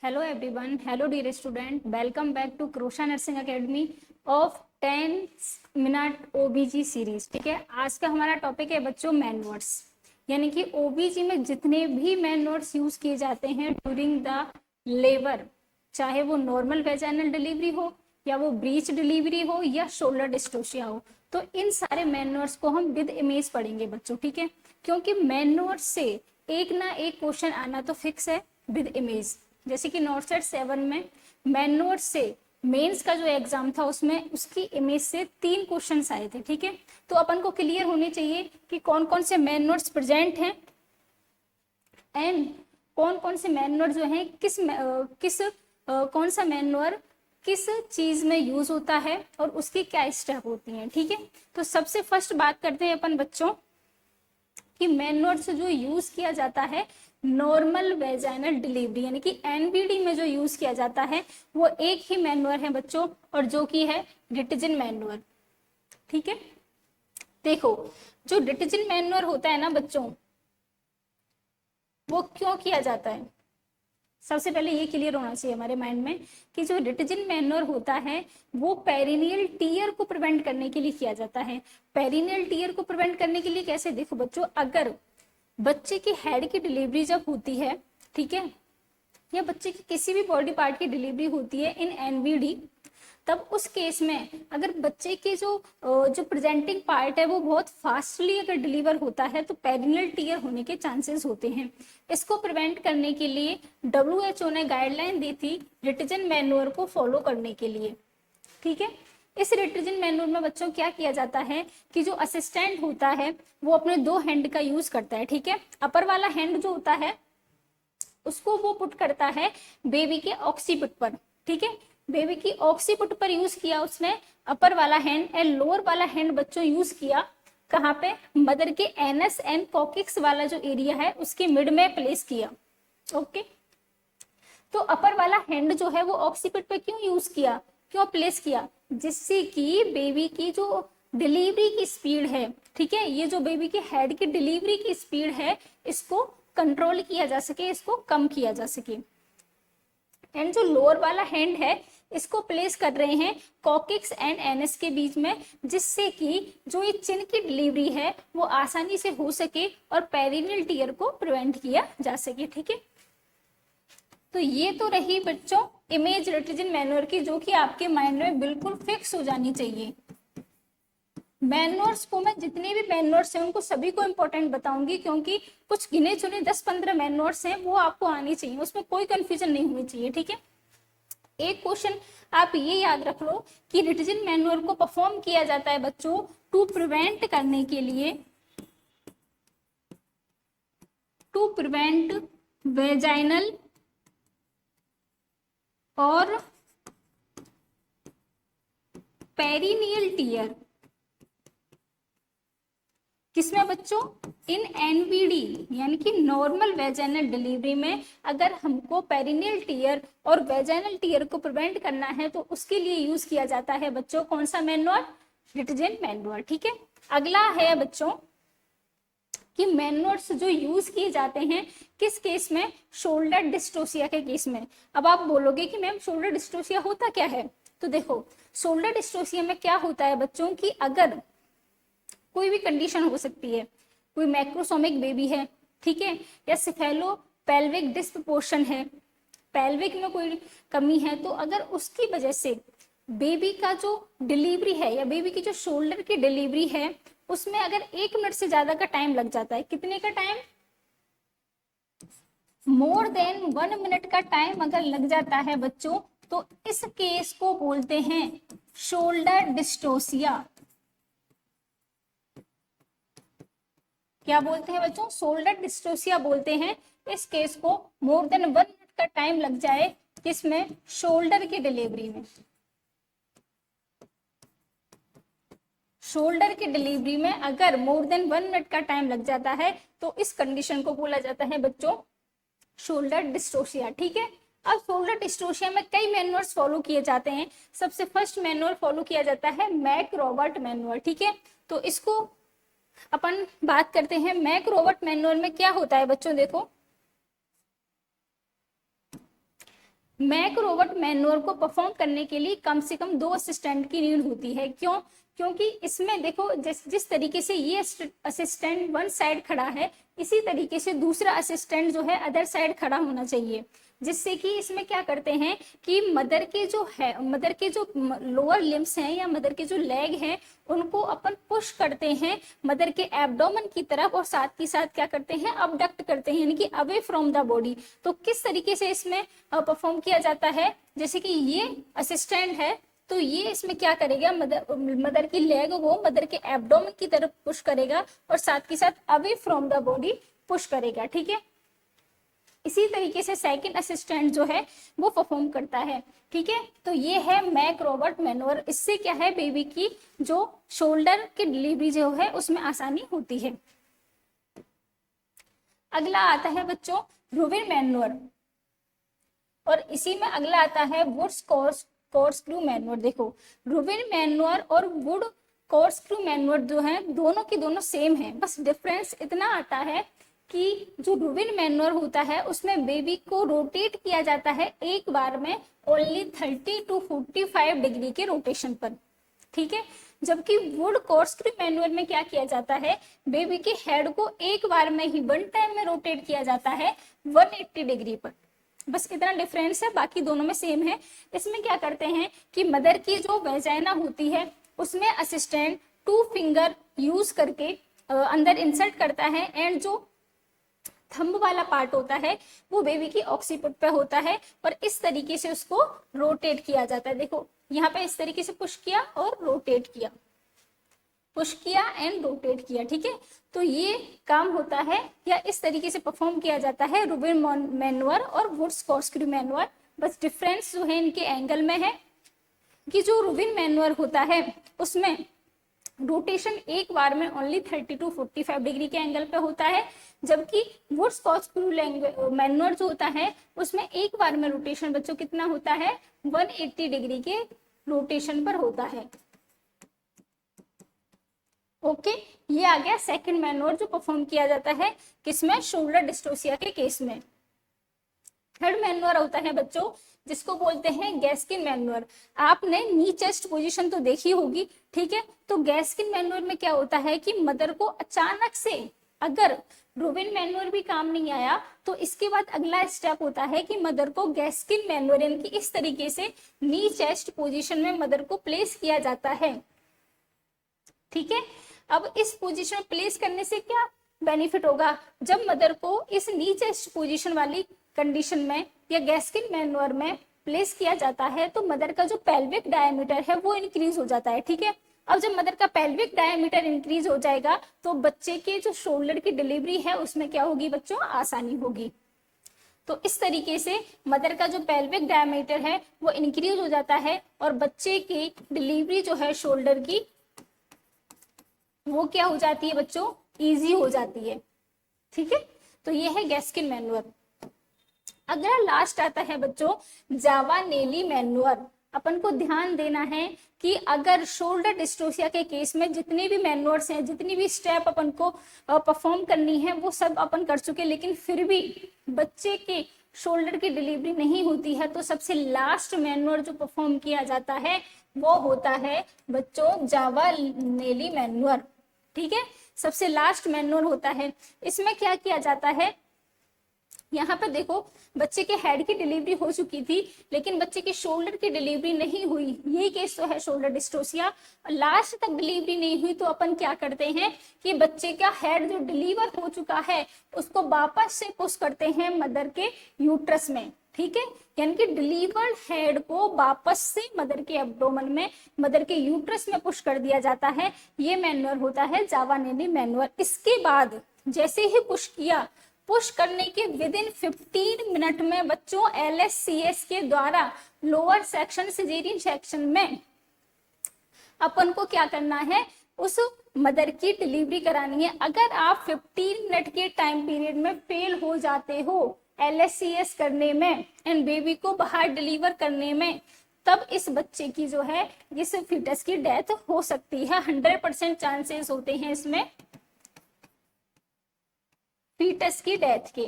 Hello everyone, hello dear student, welcome back to Krosha nursing academy of 10 minute OBG series. ठीक है, आज का हमारा टॉपिक है बच्चों मैनवर्ड्स, यानी कि ओबीजी में जितने भी मैनवर्ड्स यूज किए जाते हैं ड्यूरिंग द लेबर, चाहे वो नॉर्मल वेजाइनल डिलीवरी हो या वो ब्रीच डिलीवरी हो या शोल्डर डिस्टोशिया हो, तो इन सारे मैनवर्ड्स को हम विद इमेज पढ़ेंगे बच्चों। ठीक है, क्योंकि मैनवर्ड्स से एक ना एक क्वेश्चन आना तो फिक्स है विद इमेज। जैसे कि नॉर्थ साइड 7 में मैनवर्ड से मेंस का जो एग्जाम था उसमें उसकी इमेज से 3 क्वेश्चंस आए थे। ठीक है, तो अपन को क्लियर होने चाहिए कि कौन कौन से मैनवर्ड्स प्रेजेंट हैं एंड कौन कौन से मैनवर्ड जो हैं कौन सा मैनवर्ड किस चीज में यूज होता है और उसकी क्या स्टेप होती हैं। ठीक है, तो सबसे फर्स्ट बात करते हैं अपन बच्चों कि मैनवर्ड्स जो यूज किया जाता है नॉर्मल वेजाइनल डिलीवरी यानी कि एनबीडी में जो यूज किया जाता है वो एक ही मैनवर है बच्चों, और जो कि है डिटर्जेंट मैनवर। ठीक है, देखो जो डिटर्जेंट मैनवर होता है ना बच्चों, वो क्यों किया जाता है, सबसे पहले ये क्लियर होना चाहिए हमारे माइंड में कि जो डिटर्जेंट मैनवर होता है वो पेरिनियल टीयर को प्रिवेंट करने के लिए किया जाता है। पेरिनियल टीयर को प्रिवेंट करने के लिए कैसे, देखो बच्चों, अगर बच्चे की हेड की डिलीवरी जब होती है, ठीक है, या बच्चे की किसी भी बॉडी पार्ट की डिलीवरी होती है इन एनवीडी, तब उस केस में अगर बच्चे के जो प्रेजेंटिंग पार्ट है वो बहुत फास्टली अगर डिलीवर होता है तो पेरिनियल टीयर होने के चांसेस होते हैं। इसको प्रिवेंट करने के लिए WHO ने गाइडलाइन दी थी डिटर्जेंट मैन्योर को फॉलो करने के लिए। ठीक है, इस डिटर्जेंट मैन्योर में बच्चों क्या किया जाता है कि जो असिस्टेंट होता है वो अपने 2 हैंड का यूज करता है। ठीक है, अपर वाला हैंड जो होता है उसको वो पुट करता है बेबी के ऑक्सीपिट पर। ठीक है, बेबी की ऑक्सीपिट पर यूज किया उसने अपर वाला हैंड, एंड लोअर वाला हैंड बच्चों यूज किया कहाँ पे, मदर के एनस एंड कॉकिक्स वाला जो एरिया है उसके मिड में प्लेस किया। ओके, तो अपर वाला हैंड जो है वो ऑक्सीपिट पे क्यों यूज किया, क्यों प्लेस किया, जिससे कि बेबी की जो डिलीवरी की स्पीड है, ठीक है, ये जो बेबी की हेड की डिलीवरी की स्पीड है इसको कंट्रोल किया जा सके, इसको कम किया जा सके। एंड जो लोअर वाला हैंड है इसको प्लेस कर रहे हैं कॉकिक्स एंड एनएस के बीच में, जिससे कि जो ये चिन की डिलीवरी है वो आसानी से हो सके और पेरिनियल टीयर को प्रिवेंट किया जा सके। ठीक है, तो ये तो रही बच्चों इमेज डिटर्जेंट मैन्योर की, जो कि आपके माइंड में बिल्कुल फिक्स हो जानी चाहिए। मैन्योर्स को मैं जितने भी मैन्योर्स हैं उनको सभी को इंपॉर्टेंट बताऊंगी, क्योंकि कुछ गिने चुने 10-15 मैन्योर्स हैं वो आपको आनी चाहिए, उसमें कोई कंफ्यूजन नहीं होनी चाहिए। ठीक है, एक क्वेश्चन आप ये याद रख लो कि डिटर्जेंट मैन्योर को परफॉर्म किया जाता है बच्चों टू प्रिवेंट करने के लिए, टू प्रिवेंट वेजाइनल और पेरिनियल टीयर। किसमें बच्चों, इन एनवीडी यानी कि नॉर्मल वेजाइनल डिलीवरी में अगर हमको पेरिनियल टीयर और वेजाइनल टीयर को प्रिवेंट करना है तो उसके लिए यूज किया जाता है बच्चों कौन सा मैन्योर, डिटर्जेंट मैन्योर। ठीक है, अगला है बच्चों कि मैन्योर्स जो यूज किए जाते हैं किस केस में, शोल्डर डिस्टोसिया के केस में। अब आप बोलोगे कि मैम शोल्डर डिस्टोसिया होता क्या है, तो देखो शोल्डर डिस्टोसिया में क्या होता है बच्चों कि अगर कोई भी कंडीशन हो सकती है, कोई मैक्रोसोमिक बेबी है, ठीक है, या सिफेलो पेल्विक डिस्प्रपोर्शन है, पेल्विक में कोई कमी है, तो अगर उसकी वजह से बेबी का जो डिलीवरी है या बेबी की जो शोल्डर की डिलीवरी है उसमें अगर 1 मिनट से ज्यादा का टाइम लग जाता है, कितने का टाइम, मोर देन 1 मिनट का टाइम अगर लग जाता है बच्चों, तो इस केस को बोलते हैं शोल्डर डिस्टोसिया। क्या बोलते हैं बच्चों, शोल्डर डिस्टोसिया बोलते हैं इस केस को, मोर देन 1 मिनट का टाइम लग जाए किसमें, शोल्डर की डिलीवरी में। शोल्डर की डिलीवरी में अगर मोर देन 1 मिनट का टाइम लग जाता है तो इस कंडीशन को बोला जाता है बच्चों शोल्डर डिस्टोसिया। ठीक है, अब शोल्डर डिस्टोसिया में कई मैन्योर्स फॉलो किए जाते हैं। सबसे फर्स्ट मैन्योर फॉलो किया जाता है मैक रॉबर्ट मैन्योर। ठीक है, तो इसको अपन बात करते हैं। मैक रॉबर्ट मैन्योर में क्या होता है बच्चों, देखो मैक रोबोट मैन्योर को परफॉर्म करने के लिए कम से कम 2 असिस्टेंट की नीड होती है। क्यों? क्योंकि इसमें देखो जिस तरीके से ये असिस्टेंट वन साइड खड़ा है, इसी तरीके से दूसरा असिस्टेंट जो है अदर साइड खड़ा होना चाहिए, जिससे कि इसमें क्या करते हैं कि मदर के जो लोअर लिम्स हैं या मदर के जो लेग हैं उनको अपन पुश करते हैं मदर के एब्डोमेन की तरफ, और साथ ही साथ क्या करते हैं, अबडक्ट करते हैं, यानी कि अवे फ्रॉम द बॉडी। तो किस तरीके से इसमें परफॉर्म किया जाता है, जैसे कि ये असिस्टेंट है तो ये इसमें क्या करेगा, मदर की लेग को मदर के एब्डोमेन की तरफ पुश करेगा और साथ ही साथ away from the body push करेगा। ठीक है, इसी तरीके से सेकंड असिस्टेंट जो है वो परफॉर्म करता है। ठीक है, तो ये है मैक रोबोट मैन्योर। इससे क्या है, बेबी की जो शोल्डर की डिलीवरी जो है उसमें आसानी होती है। अगला आता है बच्चों रूविन मैन्योर, और इसी में अगला आता है वुड्स कॉर्सक्रू मैन्योर। देखो रूविन मैन्योर और वुड कॉर्सक्रू मैन्योर जो है दोनों की दोनों सेम है, बस डिफरेंस इतना आता है कि जो रूविन मैन्योर होता है उसमें बेबी को रोटेट किया जाता है एक बार में ओनली 30 to 45 डिग्री के रोटेशन पर। ठीक है, जबकि वुड कॉर्सक्रू मैन्योर में क्या किया जाता है, बेबी के हेड को एक बार में ही वन टाइम में रोटेट किया जाता है 180 डिग्री पर। बस इतना डिफरेंस है, बाकी दोनों में सेम है। इसमें क्या करते हैं कि मदर की जो वेजाइना होती है उसमें असिस्टेंट 2 फिंगर यूज करके अंदर इंसर्ट करता है, एंड जो थंब वाला पार्ट होता है वो बेबी की ऑक्सीपुट पे होता है, और इस तरीके से उसको रोटेट किया जाता है। देखो यहाँ पे इस तरीके से पुश किया और रोटेट किया, पुश किया एंड रोटेट किया। ठीक है, तो ये काम होता है या इस तरीके से परफॉर्म किया जाता है रूविन मैन्योर और वुड्स कॉर्सक्रू मैन्योर। बस डिफरेंस जो है इनके एंगल में है कि जो रूविन मैन्योर होता है उसमें रोटेशन एक बार में ओनली 30 to 45 डिग्री के एंगल पे होता है, जबकि वुड्स कॉर्सक्रू मैन्योर जो होता है उसमें एक बार में रोटेशन बच्चों कितना होता है, 180 डिग्री के रोटेशन पर होता है। ओके, ये आ गया सेकंड मैन्योर जो परफॉर्म किया जाता है किसमें, शोल्डर डिस्टोसिया के केस में। थर्ड मैन्योर होता है बच्चों जिसको बोलते हैं गैस्किन मैन्योर। आपने नी चेस्ट पोजीशन तो देखी होगी। ठीक है, तो गैस्किन मैन्योर में क्या होता है कि मदर को अचानक से, अगर रूविन मैन्योर भी काम नहीं आया तो इसके बाद अगला स्टेप होता है कि मदर को गैस्किन मैन्योर यानी कि इस तरीके से नी चेस्ट पोजीशन में मदर को प्लेस किया जाता है। ठीक है, अब इस पोजीशन में प्लेस करने से क्या बेनिफिट होगा, जब मदर को इस नी चेस्ट पोजीशन वाली कंडीशन में या गैस्किन मैन्योर में प्लेस किया जाता है तो मदर का जो पेल्विक डायमीटर है वो इंक्रीज हो जाता है। ठीक है, अब जब मदर का पेल्विक डायमीटर इंक्रीज हो जाएगा तो बच्चे के जो शोल्डर की डिलीवरी है उसमें क्या होगी बच्चों, आसानी होगी। तो इस तरीके से मदर का जो पेल्विक डायमीटर है वो इंक्रीज हो जाता है और बच्चे की डिलीवरी जो है शोल्डर की वो क्या हो जाती है बच्चों, इजी हो जाती है। ठीक है, तो ये है गैस्किन मैन्योर। अगला लास्ट आता है बच्चों जावानेली मैन्योर। अपन को ध्यान देना है कि अगर शोल्डर डिस्ट्रोसिया के केस में जितने भी मैन्योर्स हैं, जितनी भी स्टेप अपन को परफॉर्म करनी है वो सब अपन कर चुके, लेकिन फिर भी बच्चे के शोल्डर की डिलीवरी नहीं होती है तो सबसे लास्ट मैन्योर जो परफॉर्म किया जाता है वो होता है बच्चों जावानेली मैन्योर। ठीक है, सबसे लास्ट मैन्योर होता है। इसमें क्या किया जाता है, यहाँ पर देखो बच्चे के हेड की डिलीवरी हो चुकी थी लेकिन बच्चे के शोल्डर की डिलीवरी नहीं हुई, यही केस तो है शोल्डर डिस्ट्रोसिया। लास्ट तक डिलीवरी नहीं हुई तो अपन क्या करते हैं कि बच्चे का हेड जो डिलीवर हो चुका है उसको वापस से पुश करते हैं मदर के यूट्रस में। ठीक है, यानी कि डिलीवर्ड हेड को वापस से मदर के एब्डोमेन में, मदर के यूट्रस में पुश कर दिया जाता है। ये मैन्योर होता है जावानेली मैन्योर। इसके बाद जैसे ही पुश किया, पुश करने के विद इन 15 मिनट में बच्चों LSCS के द्वारा लोअर सेक्शन सिजेरियन सेक्शन में अपन को क्या करना है, उस मदर की डिलीवरी करानी है। अगर आप 15 मिनट के टाइम पीरियड में फेल हो जाते हो LSCS करने में एंड बेबी को बाहर डिलीवर करने में, तब इस बच्चे की जो है इस फीटस की डेथ हो सकती है। 100% चांसेस होते हैं इसमें फीटस की डेथ के।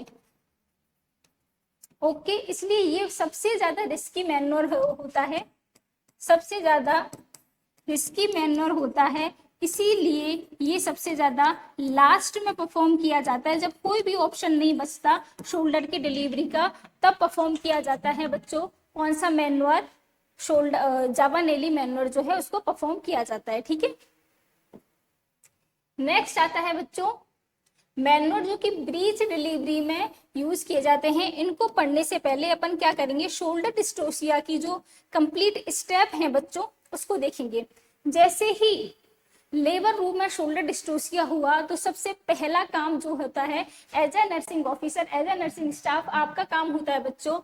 ओके, इसलिए ये सबसे ज्यादा रिस्की मैन्योर होता है, सबसे ज्यादा रिस्की मैन्योर होता है, इसीलिए ये सबसे ज्यादा लास्ट में परफॉर्म किया जाता है, जब कोई भी ऑप्शन नहीं बचता शोल्डर की डिलीवरी का, तब परफॉर्म किया जाता है बच्चों कौन सा मैन्योर, शोल्डर जावानेली मैन्योर जो है उसको परफॉर्म किया जाता है। ठीक है, नेक्स्ट आता है बच्चों मैन्योर जो कि ब्रीच डिलीवरी में यूज किए जाते हैं। इनको पढ़ने से पहले अपन क्या करेंगे, शोल्डर डिस्टोसिया की जो कंप्लीट स्टेप है बच्चों उसको देखेंगे। जैसे ही लेबर रूम में शोल्डर डिस्टोसिया हुआ तो सबसे पहला काम जो होता है as a nursing officer, as a nursing staff, आपका काम होता है बच्चों,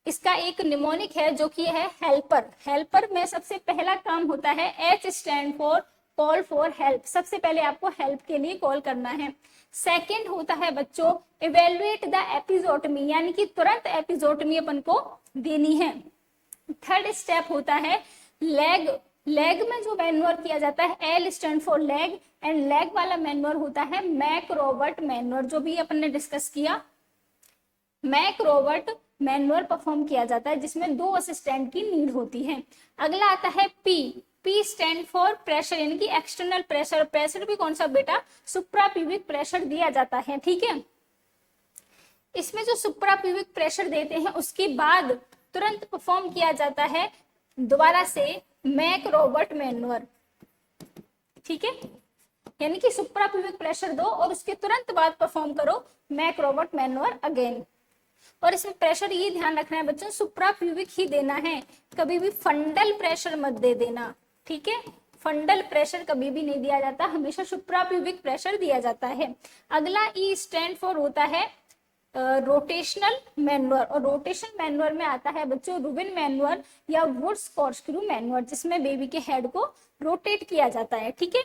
इसका एक निमोनिक है जो कि है हेल्पर। हेल्पर में सबसे पहला काम होता है H stand for call for help, सबसे पहले आपको हेल्प के लिए कॉल करना है। सेकंड होता है बच्चों इवेलुएट द एपिजोटमी, यानी कि तुरंत एपिजोटमी अपन को देनी है। थर्ड स्टेप होता है लेग, लेग में जो मैन्योर किया जाता है L stand for leg, and leg वाला मैन्योर होता है मैक रॉबर्ट मैन्योर, जो भी अपन ने डिस्कस किया। मैक रॉबर्ट मैन्युअल परफॉर्म किया जाता है जिसमें 2 असिस्टेंट की नीड होती है। अगला आता है P, P stand for pressure, यानी कि एक्सटर्नल प्रेशर। प्रेशर भी कौन सा बेटा, सुप्राप्यूबिक प्रेशर दिया जाता है। ठीक है, इसमें जो सुप्राप्यूबिक प्रेशर देते हैं उसके बाद तुरंत परफॉर्म किया जाता है दोबारा से मैक रॉबर्ट मैन्युअल। ठीक है, यानी कि सुप्राप्यूबिक प्रेशर दो और उसके तुरंत बाद परफॉर्म करो मैक रॉबर्ट मैन्युअल अगेन। और इसमें प्रेशर ये ध्यान रखना है बच्चों, सुप्राप्यूबिक ही देना है, कभी भी फंडल प्रेशर मत दे देना। ठीक है, फंडल प्रेशर कभी भी नहीं दिया जाता, हमेशा सुप्राप्यूबिक प्रेशर दिया जाता है। अगला ई स्टैंड फॉर होता है रोटेशनल मैन्युअल, और रोटेशन मैन्युअल में आता है बच्चों रुबिन मैन्युअल या वुड्स कॉर्क्स्क्रू मैन्युअल, जिसमें बेबी के हेड को रोटेट किया जाता है। ठीक है,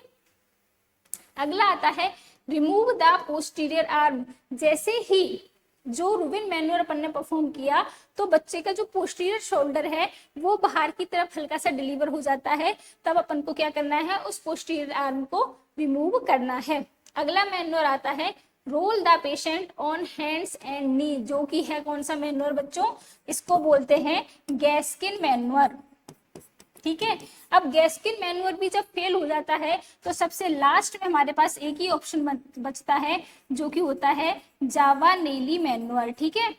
अगला आता है रिमूव द पोस्टीरियर आर्म। जैसे ही जो रुबिन मैन्युअल अपन ने परफॉर्म किया तो बच्चे का जो पोस्टीरियर शोल्डर है वो बाहर की तरफ हल्का सा डिलीवर हो जाता है, तब अपन को क्या करना है, उस पोस्टीरियर आर्म को रिमूव करना है। अगला मैन्युअल आता है roll the patient on hands and knee, जो कि है कौन सा मैन्युअल बच्चों, इसको बोलते हैं गैस्किन मैन्युअल। ठीक है, अब गैस्किन मैन्युअल भी जब फेल हो जाता है तो सबसे लास्ट में हमारे पास एक ही ऑप्शन बचता है जो कि होता है जावानेली मैन्युअल। ठीक है,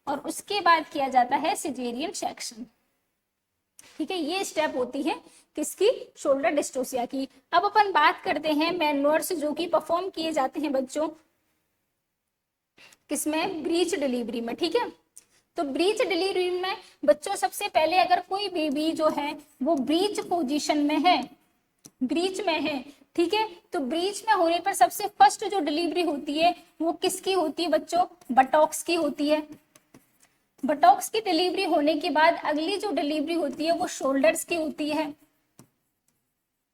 और उसके बाद किया जाता है सिजेरियन सेक्शन। ठीक है, ये स्टेप होती है किसकी, शोल्डर डिस्टोसिया की। अब अपन बात करते हैं मैन्युअल्स जो कि परफॉर्म किए जाते हैं बच्चों किसमें, ब्रीच डिलीवरी में। ठीक है, तो ब्रीच डिलीवरी में बच्चों सबसे पहले अगर कोई बेबी जो है वो ब्रीच पोजीशन में है, ब्रीच में है, ठीक है, तो ब्रीच में होने पर सबसे फर्स्ट जो डिलीवरी होती है वो किसकी होती है बच्चों, बटॉक्स की होती है। बटॉक्स की डिलीवरी होने के बाद अगली जो डिलीवरी होती है वो शोल्डर्स की होती है।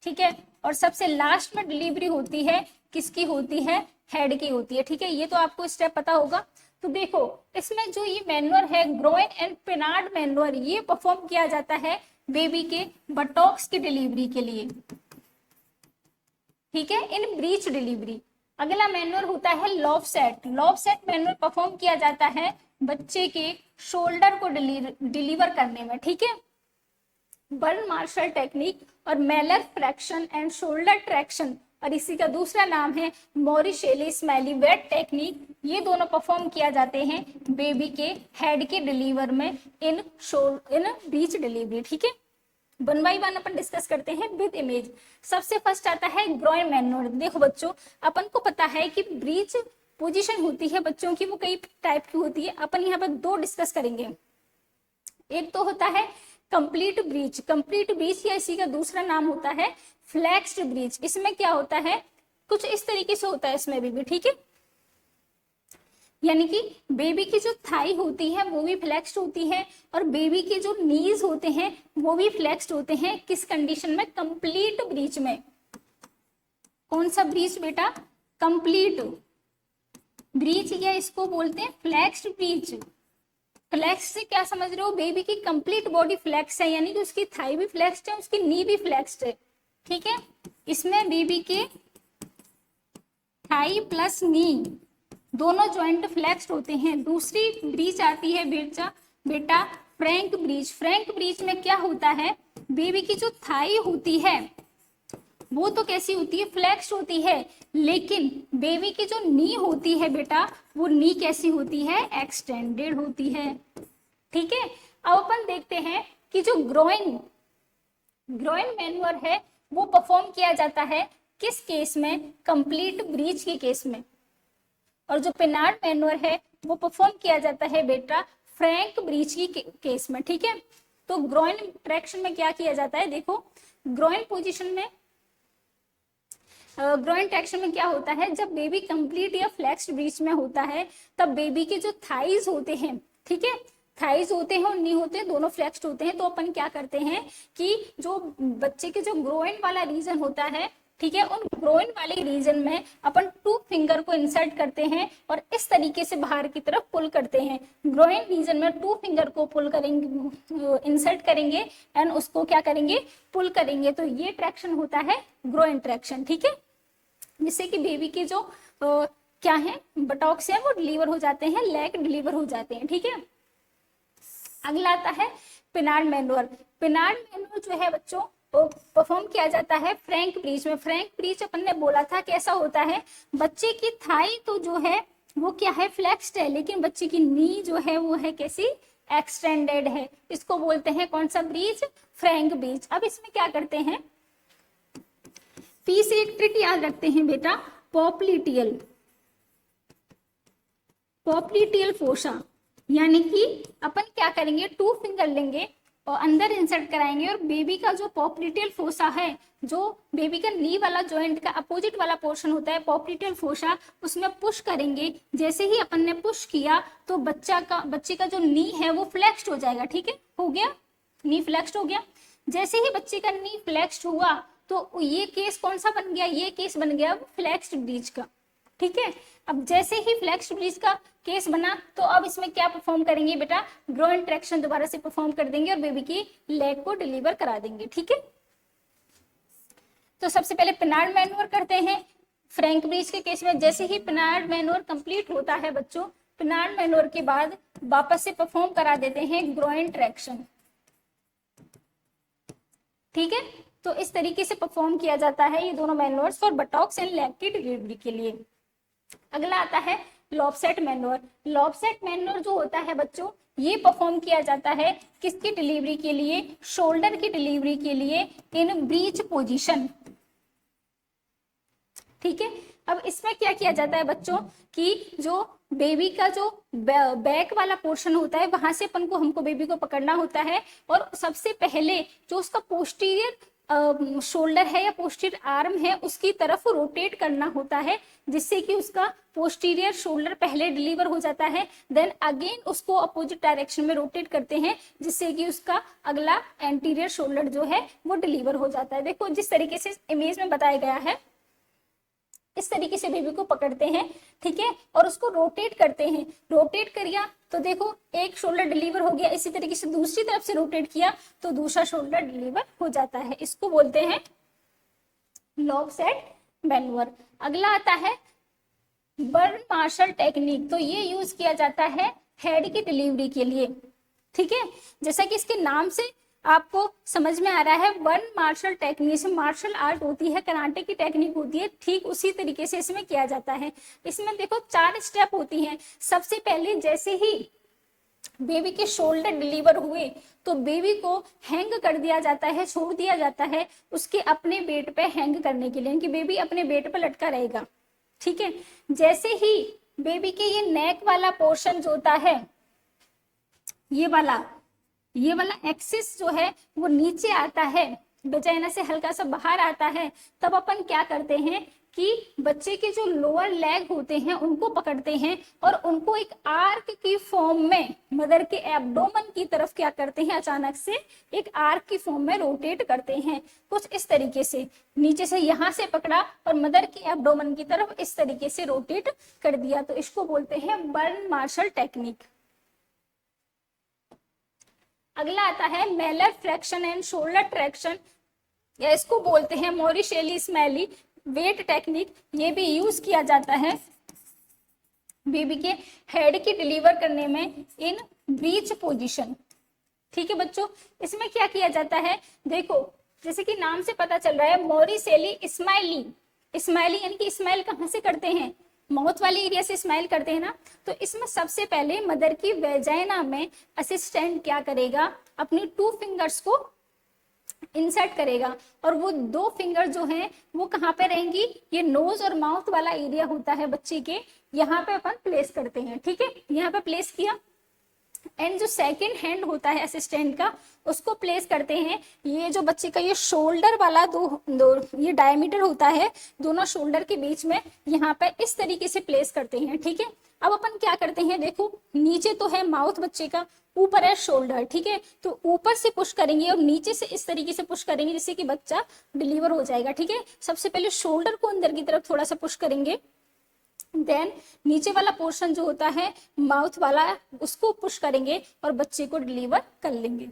ठीक है, और सबसे लास्ट में डिलीवरी होती है किसकी होती है, हेड की होती है। ठीक है, ये तो आपको स्टेप पता होगा। तो देखो इसमें जो ये मैन्युअल है ग्रोइन एंड पेनार्ड मैन्युअल, ये परफॉर्म किया जाता है बेबी के बटॉक्स की डिलीवरी के लिए। ठीक है, इन ब्रीच डिलीवरी। अगला मैन्युअल होता है लॉफसेट। लॉफसेट मैन्युअल परफॉर्म किया जाता है बच्चे के शोल्डर को डिलीवर करने में। ठीक है, बर्न मार्शल टेक्निक और Mailer fraction and shoulder traction, और इसी का दूसरा नाम है मॉरिशेली स्मेली वेट टेक्निक, ये दोनों परफॉर्म किया जाते हैं बेबी के हेड के डिलीवर में इन ब्रीच डिलीवरी। ठीक है, one by one upon discuss करते हैं विद इमेज। सबसे फर्स्ट आता है ग्रोइन मैन्युअल। देखो बच्चों अपन को पता है कि ब्रीच पोजीशन होती है बच्चों की वो कई टाइप की होती है, अपन यहाँ पर 2 डिस्कस करेंगे। एक तो होता है कंप्लीट ब्रीच, कंप्लीट ब्रीच या इसी का दूसरा नाम होता है फ्लेक्स्ड ब्रीच। इसमें क्या होता है, कुछ इस तरीके से होता है इसमें भी। ठीक है, यानी कि बेबी की जो थाई होती है वो भी फ्लेक्स्ड होती है और बेबी के जो नीज होते हैं वो भी फ्लेक्स्ड होते हैं। किस कंडीशन में, कंप्लीट ब्रीच में। कौन सा ब्रीच बेटा, कंप्लीट ब्रीच, या इसको बोलते हैं फ्लेक्स्ड ब्रीच। फ्लेक्स से क्या समझ रहे हो, बेबी की कंप्लीट बॉडी फ्लेक्स है, यानी कि उसकी थाई भी फ्लेक्स्ड है, उसकी नी भी फ्लेक्स्ड है। ठीक है, इसमें बेबी के थाई प्लस नी दोनों जॉइंट फ्लेक्स्ड होते हैं। दूसरी ब्रीच आती है बेटा फ्रैंक ब्रीच। फ्रैंक ब्रीच में क्या होता है, बेबी की जो थाई होती है वो तो कैसी होती है, फ्लेक्स्ड होती है, लेकिन बेबी की जो नी होती है बेटा, वो नी कैसी होती है, एक्सटेंडेड होती है। ठीक है, अब अपन देखते हैं कि जो ग्रोइन मैन्युअर है वो परफॉर्म किया जाता है किस केस में, कंप्लीट ब्रीच के केस में। और जो पेनार्ड मैन्युअर है वो परफॉर्म किया जाता है बेटा फ्रैंक ब्रीच की केस में। ठीक है, तो ग्रोइन ट्रैक्शन में क्या किया जाता है, देखो ग्रोइन पोजीशन में, ग्रोइन ट्रैक्शन में क्या होता है, जब बेबी कंप्लीट या फ्लेक्स्ड ब्रीच में होता है तब बेबी के जो थाइज होते हैं, ठीक है, थाइज होते हैं और नी होते हैं, दोनों फ्लेक्स्ड होते हैं। तो अपन क्या करते हैं कि जो बच्चे के जो ग्रोइन वाला रीजन होता है, ठीक है, उन ग्रोइन वाले रीजन में अपन 2 फिंगर को इंसर्ट करते हैं और इस तरीके से बाहर की तरफ पुल करते हैं। ग्रोइन रीजन में 2 फिंगर को पुल करेंगे, इंसर्ट करेंगे एंड उसको क्या करेंगे, पुल करेंगे। तो ये ट्रैक्शन होता है ग्रोइन ट्रैक्शन। ठीक है, जिससे कि बेबी के जो क्या है बटॉक्स है वो डिलीवर हो जाते हैं, लेग डिलीवर हो जाते हैं। ठीक है, अगला आता है पेनार्ड मैन्युअर। पेनार्ड मैन्युअर जो है बच्चों परफॉर्म किया जाता है फ्रैंक ब्रीच में। फ्रैंक ब्रीच अपन ने बोला था कैसा होता है, बच्चे की थाई तो जो है वो क्या है, फ्लेक्स्ड है, लेकिन बच्चे की नी जो है वो है कैसी, एक्सटेंडेड है। इसको बोलते हैं कौन सा ब्रीच, फ्रैंक ब्रीच। अब इसमें क्या करते हैं, पी से एक ट्रिक याद रखते हैं बेटा, पॉप्लिटियल फोसा, यानी कि अपन क्या करेंगे, 2 फिंगर लेंगे और अंदर इंसर्ट कराएंगे और बेबी का जो पॉप्लिटियल फोसा है, जो बेबी का नी वाला जॉइंट का अपोजिट वाला पोर्शन होता है पॉप्लिटियल फोसा, उसमें पुश करेंगे। जैसे ही अपन ने पुश किया तो बच्चे का जो नी है वो फ्लेक्स्ड हो जाएगा। ठीक है, हो गया, नी फ्लेक्स्ड हो गया। जैसे ही बच्चे का नी फ्लेक्स्ड हुआ तो ये केस कौन सा बन गया, ये केस बन गया फ्लेक्स्ड ब्रीच का। ठीक है, अब जैसे ही फ्लेक्स्ड ब्रीच का केस बना तो अब इसमें क्या परफॉर्म करेंगे बेटा, ग्रोइन ट्रैक्शन दोबारा से परफॉर्म कर देंगे और बेबी की लेग को डिलीवर करा देंगे। ठीक है, तो सबसे पहले पेनार्ड मैन्युअर करते हैं फ्रैंक ब्रीच के केस में। जैसे ही पेनार्ड मैन्युअर कंप्लीट होता है बच्चों, पेनार्ड मैन्युअर के बाद वापस से परफॉर्म करा देते हैं ग्रोइन ट्रैक्शन। ठीक है, तो इस तरीके से परफॉर्म किया जाता है ये दोनों मैन्युअर्स फॉर बटॉक्स एंड लेग की डिलीवरी के लिए। अगला आता है लॉबसेट मैन्युअर। लॉबसेट मैन्युअर जो होता है बच्चों, ये परफॉर्म किया जाता है किसकी डिलीवरी के लिए, शोल्डर की डिलीवरी के लिए इन ब्रीच पोजीशन। ठीक है, अब इसमें क्या किया जाता है बच्चों कि जो बेबी का जो बैक वाला पोर्शन होता है वहां से अपन को हमको बेबी को पकड़ना होता है और सबसे पहले जो उसका पोस्टीरियर शोल्डर है या पोस्टीरियर आर्म है उसकी तरफ रोटेट करना होता है, जिससे कि उसका पोस्टीरियर शोल्डर पहले डिलीवर हो जाता है। देन अगेन उसको अपोजिट डायरेक्शन में रोटेट करते हैं, जिससे कि उसका अगला एंटीरियर शोल्डर जो है वो डिलीवर हो जाता है। देखो जिस तरीके से इमेज में बताया गया है इस तरीके से बेबी को पकड़ते हैं। ठीक है, और उसको रोटेट करते हैं। रोटेट करिया तो देखो एक शोल्डर डिलीवर हो गया, इसी तरीके से दूसरी तरफ से रोटेट किया तो दूसरा शोल्डर डिलीवर हो जाता है। इसको बोलते हैं लॉबसेट मैन्युअर। अगला आता है बर्न मार्शल टेक्निक। तो ये यूज किया जाता है हेड की डिलीवरी के लिए। ठीक है, जैसा कि इसके नाम से आपको समझ में आ रहा है, burn Marshall technique martial art होती है, कराटे की टेक्निक होती है, ठीक उसी तरीके से इसमें किया जाता है। इसमें देखो 4 स्टेप होती हैं। सबसे पहले जैसे ही बेबी के शोल्डर डिलीवर हुए तो बेबी को हैंग कर दिया जाता है, छोड़ दिया जाता है उसके अपने बेड पे हैंग करने के लिए, कि बेबी अपने बेड पे लटका रहेगा। ठीक है, जैसे ही बेबी के ये नेक वाला पोर्शन जो होता है, ये वाला एक्सिस जो है वो नीचे आता है, वजाइना से हल्का सा बाहर आता है, तब अपन क्या करते हैं कि बच्चे के जो लोअर लेग होते हैं उनको पकड़ते हैं और उनको एक आर्क की फॉर्म में मदर के एब्डोमेन की तरफ क्या करते हैं, अचानक से एक आर्क की फॉर्म में रोटेट करते हैं। कुछ इस तरीके से नीचे से यहाँ से पकड़ा और मदर के एब्डोमेन की तरफ इस तरीके से रोटेट कर दिया, तो इसको बोलते हैं बर्न मार्शल टेक्निक। अगला आता है Mailer flexion and shoulder traction, या इसको बोलते हैं मॉरिशेली स्मैली वेट टेक्निक। ये भी यूज किया जाता है बेबी के हेड की डिलीवर करने में इन ब्रीच पोजीशन। ठीक है बच्चों, इसमें क्या किया जाता है, देखो जैसे कि नाम से पता चल रहा है मोरिसेली स्माइली, स्माइली यानी कि स्माइल कहाँ से करते हैं, माउथ वाले एरिया से स्माइल करते हैं ना। तो इसमें सबसे पहले मदर की वेजाइना में असिस्टेंट क्या करेगा, अपनी 2 फिंगर्स को इंसर्ट करेगा, और वो 2 फिंगर जो हैं वो कहाँ पे रहेंगी, ये नोज और माउथ वाला एरिया होता है बच्चे के, यहाँ पे अपन प्लेस करते हैं। ठीक है, यहाँ पे प्लेस किया, एंड जो सेकंड हैंड होता है असिस्टेंट का, उसको प्लेस करते हैं, ये जो बच्चे का ये शोल्डर वाला दो ये डायमीटर होता है दोनों शोल्डर के बीच में, यहाँ पे इस तरीके से प्लेस करते हैं। ठीक है, अब अपन क्या करते हैं, देखो नीचे तो है माउथ बच्चे का, ऊपर है शोल्डर। ठीक है, तो ऊपर से पुश करेंगे और नीचे से इस तरीके से पुश करेंगे जिससे कि बच्चा डिलीवर हो जाएगा। ठीक है, सबसे पहले शोल्डर को अंदर की तरफ थोड़ा सा पुश करेंगे, देन नीचे वाला पोर्शन जो होता है माउथ वाला उसको पुश करेंगे और बच्चे को डिलीवर कर लेंगे,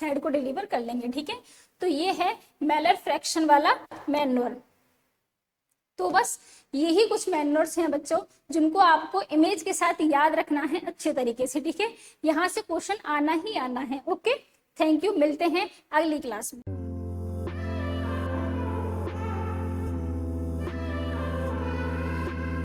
हेड को डिलीवर कर लेंगे। ठीक है, तो ये है मैलर फ्रैक्शन वाला मैनुअल। तो बस यही कुछ मैनुअल्स हैं बच्चों जिनको आपको इमेज के साथ याद रखना है अच्छे तरीके से। ठीक है, यहाँ से क्वेश्चन आना ही आना है। ओके, थैंक यू, मिलते हैं अगली क्लास में।